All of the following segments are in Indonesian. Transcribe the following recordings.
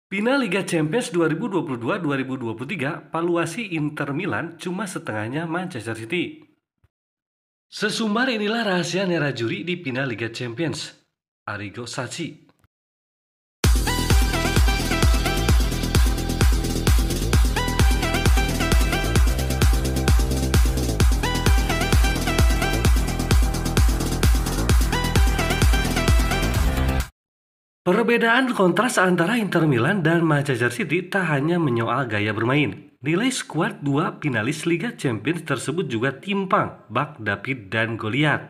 Final Liga Champions 2022-2023, valuasi Inter Milan cuma setengahnya Manchester City. Sesumbar inilah rahasia Nerazzurri di final Liga Champions. Arrigo Sacchi. Perbedaan kontras antara Inter Milan dan Manchester City tak hanya menyoal gaya bermain. Nilai skuad dua finalis Liga Champions tersebut juga timpang, bak David dan Goliat.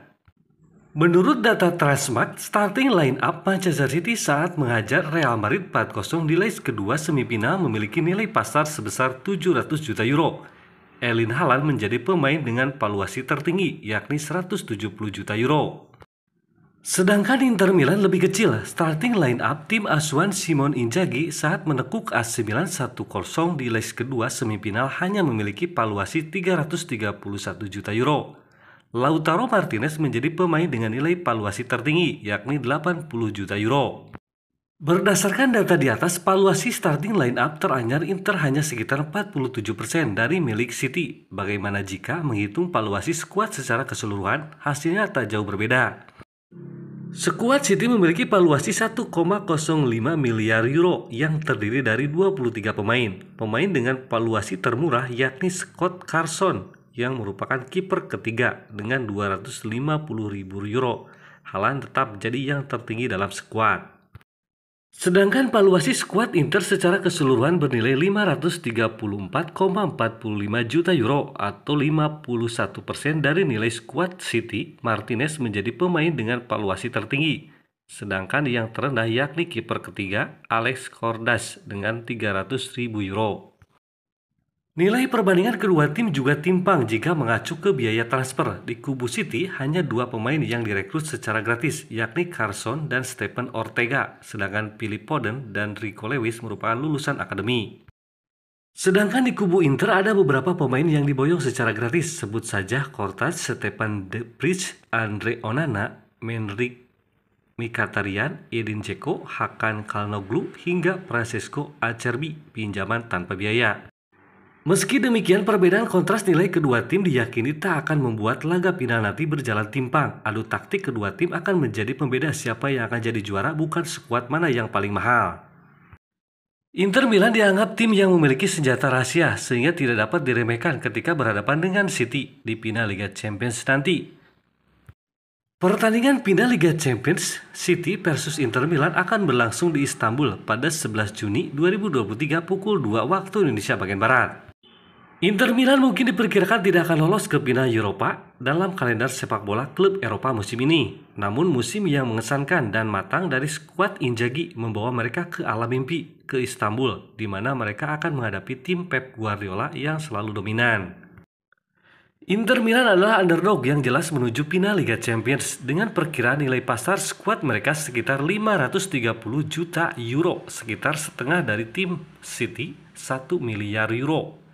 Menurut data Transmart, starting line up Manchester City saat menghajar Real Madrid 4-0 di leg kedua semifinal memiliki nilai pasar sebesar 700 juta euro. Erling Haaland menjadi pemain dengan valuasi tertinggi, yakni 170 juta euro. Sedangkan Inter Milan lebih kecil, starting line up tim asuhan Simone Inzaghi saat menekuk AC Milan 1-0 di leg kedua semifinal hanya memiliki valuasi 331 juta euro. Lautaro Martinez menjadi pemain dengan nilai valuasi tertinggi, yakni 80 juta euro. Berdasarkan data di atas, valuasi starting line up teranyar Inter hanya sekitar 47% dari milik City. Bagaimana jika menghitung valuasi skuad secara keseluruhan, hasilnya tak jauh berbeda. Skuad City memiliki valuasi 1,05 miliar euro yang terdiri dari 23 pemain. Pemain dengan valuasi termurah yakni Scott Carson yang merupakan kiper ketiga dengan 250.000 euro. Haaland tetap jadi yang tertinggi dalam skuad. Sedangkan valuasi skuad Inter secara keseluruhan bernilai 534,45 juta euro atau 51% dari nilai skuad City. Martinez menjadi pemain dengan valuasi tertinggi. Sedangkan yang terendah yakni kiper ketiga Alex Cordas dengan 300.000 euro. Nilai perbandingan kedua tim juga timpang jika mengacu ke biaya transfer. Di kubu City hanya dua pemain yang direkrut secara gratis, yakni Carson dan Stephen Ortega, sedangkan Philip Foden dan Rico Lewis merupakan lulusan akademi. Sedangkan di kubu Inter ada beberapa pemain yang diboyong secara gratis, sebut saja Kortas, Stefan De Vrij, Andre Onana, Henrik Mkhitaryan, Edin Dzeko, Hakan Calhanoglu hingga Francesco Acerbi, pinjaman tanpa biaya. Meski demikian, perbedaan kontras nilai kedua tim diyakini tak akan membuat laga final nanti berjalan timpang. Adu taktik kedua tim akan menjadi pembeda siapa yang akan jadi juara, bukan skuad mana yang paling mahal. Inter Milan dianggap tim yang memiliki senjata rahasia sehingga tidak dapat diremehkan ketika berhadapan dengan City di final Liga Champions nanti. Pertandingan final Liga Champions City versus Inter Milan akan berlangsung di Istanbul pada 11 Juni 2023 pukul 2 waktu Indonesia bagian Barat. Inter Milan mungkin diperkirakan tidak akan lolos ke final Eropa dalam kalender sepak bola klub Eropa musim ini. Namun musim yang mengesankan dan matang dari skuad Inzaghi membawa mereka ke alam mimpi, ke Istanbul, di mana mereka akan menghadapi tim Pep Guardiola yang selalu dominan. Inter Milan adalah underdog yang jelas menuju final Liga Champions dengan perkiraan nilai pasar skuad mereka sekitar 530 juta euro, sekitar setengah dari tim City 1 miliar euro.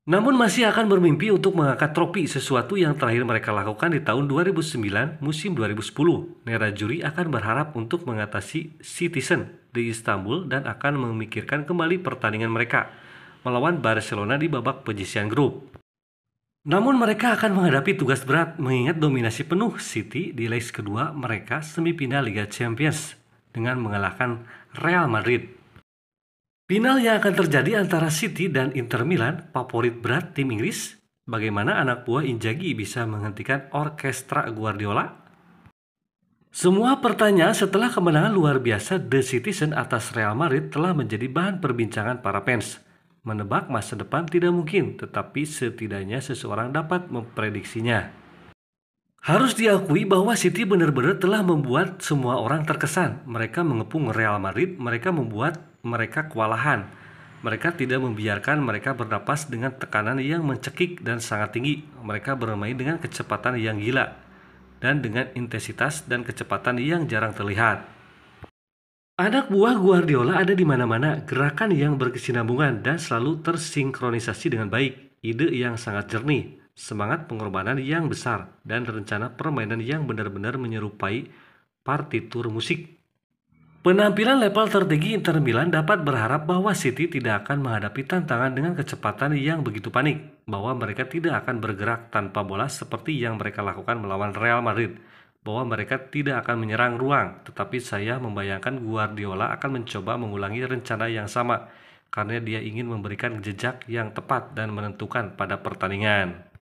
Namun masih akan bermimpi untuk mengangkat trofi, sesuatu yang terakhir mereka lakukan di tahun 2009 musim 2010. Nerazzurri akan berharap untuk mengatasi Citizen di Istanbul dan akan memikirkan kembali pertandingan mereka melawan Barcelona di babak penyisihan grup. Namun mereka akan menghadapi tugas berat mengingat dominasi penuh City di leg kedua mereka semifinal Liga Champions dengan mengalahkan Real Madrid. Final yang akan terjadi antara City dan Inter Milan, favorit berat tim Inggris. Bagaimana anak buah Inzaghi bisa menghentikan orkestra Guardiola? Semua pertanyaan setelah kemenangan luar biasa The Citizen atas Real Madrid telah menjadi bahan perbincangan para fans. Menebak masa depan tidak mungkin, tetapi setidaknya seseorang dapat memprediksinya. Harus diakui bahwa City benar-benar telah membuat semua orang terkesan. Mereka mengepung Real Madrid, mereka membuat mereka kewalahan. Mereka tidak membiarkan mereka bernapas dengan tekanan yang mencekik dan sangat tinggi. Mereka bermain dengan kecepatan yang gila dan dengan intensitas dan kecepatan yang jarang terlihat. Anak buah Guardiola ada di mana-mana, gerakan yang berkesinambungan dan selalu tersinkronisasi dengan baik, ide yang sangat jernih, semangat pengorbanan yang besar, dan rencana permainan yang benar-benar menyerupai partitur musik. Penampilan level tertinggi Inter Milan dapat berharap bahwa City tidak akan menghadapi tantangan dengan kecepatan yang begitu panik, bahwa mereka tidak akan bergerak tanpa bola seperti yang mereka lakukan melawan Real Madrid, bahwa mereka tidak akan menyerang ruang, tetapi saya membayangkan Guardiola akan mencoba mengulangi rencana yang sama, karena dia ingin memberikan jejak yang tepat dan menentukan pada pertandingan.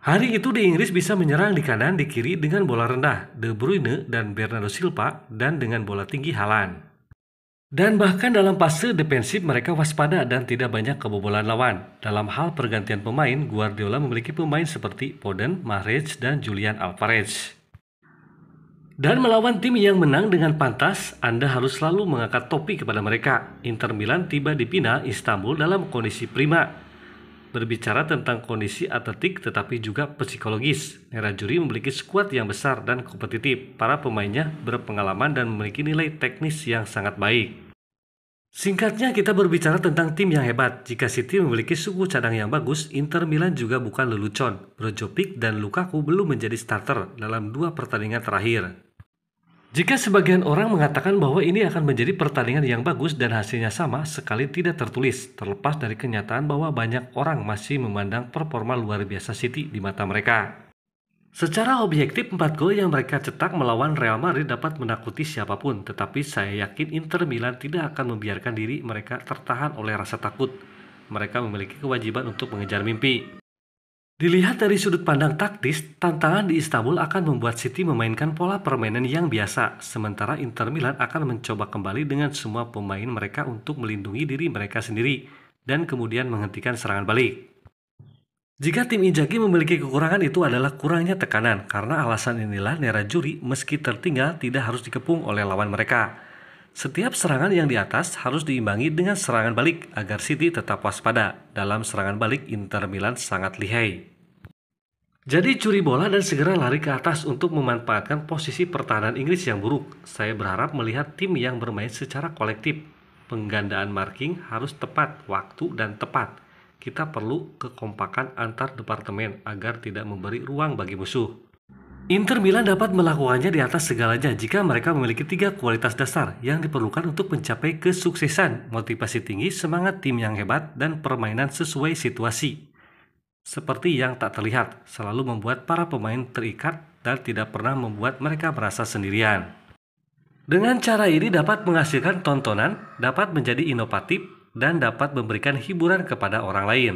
Hari itu di Inggris bisa menyerang di kanan, di kiri dengan bola rendah, De Bruyne dan Bernardo Silva, dan dengan bola tinggi Haaland. Dan bahkan dalam fase defensif mereka waspada dan tidak banyak kebobolan lawan. Dalam hal pergantian pemain, Guardiola memiliki pemain seperti Foden, Mahrez, dan Julian Alvarez. Dan melawan tim yang menang dengan pantas, Anda harus selalu mengangkat topi kepada mereka. Inter Milan tiba di Pina, Istanbul dalam kondisi prima. Berbicara tentang kondisi atletik tetapi juga psikologis, Nerazzurri memiliki skuad yang besar dan kompetitif. Para pemainnya berpengalaman dan memiliki nilai teknis yang sangat baik. Singkatnya, kita berbicara tentang tim yang hebat. Jika City memiliki suku cadang yang bagus, Inter Milan juga bukan lelucon. Brozovic dan Lukaku belum menjadi starter dalam 2 pertandingan terakhir. Jika sebagian orang mengatakan bahwa ini akan menjadi pertandingan yang bagus dan hasilnya sama, sekali tidak tertulis, terlepas dari kenyataan bahwa banyak orang masih memandang performa luar biasa City di mata mereka. Secara objektif, 4 gol yang mereka cetak melawan Real Madrid dapat menakuti siapapun, tetapi saya yakin Inter Milan tidak akan membiarkan diri mereka tertahan oleh rasa takut. Mereka memiliki kewajiban untuk mengejar mimpi. Dilihat dari sudut pandang taktis, tantangan di Istanbul akan membuat City memainkan pola permainan yang biasa, sementara Inter Milan akan mencoba kembali dengan semua pemain mereka untuk melindungi diri mereka sendiri dan kemudian menghentikan serangan balik. Jika tim Inzaghi memiliki kekurangan, itu adalah kurangnya tekanan, karena alasan inilah Nerazzurri meski tertinggal tidak harus dikepung oleh lawan mereka. Setiap serangan yang di atas harus diimbangi dengan serangan balik agar City tetap waspada. Dalam serangan balik, Inter Milan sangat lihai. Jadi curi bola dan segera lari ke atas untuk memanfaatkan posisi pertahanan Inggris yang buruk. Saya berharap melihat tim yang bermain secara kolektif. Penggandaan marking harus tepat waktu dan tepat. Kita perlu kekompakan antar departemen agar tidak memberi ruang bagi musuh. Inter Milan dapat melakukannya di atas segalanya jika mereka memiliki 3 kualitas dasar yang diperlukan untuk mencapai kesuksesan: motivasi tinggi, semangat tim yang hebat, dan permainan sesuai situasi. Seperti yang tak terlihat, selalu membuat para pemain terikat dan tidak pernah membuat mereka merasa sendirian. Dengan cara ini dapat menghasilkan tontonan, dapat menjadi inovatif, dan dapat memberikan hiburan kepada orang lain.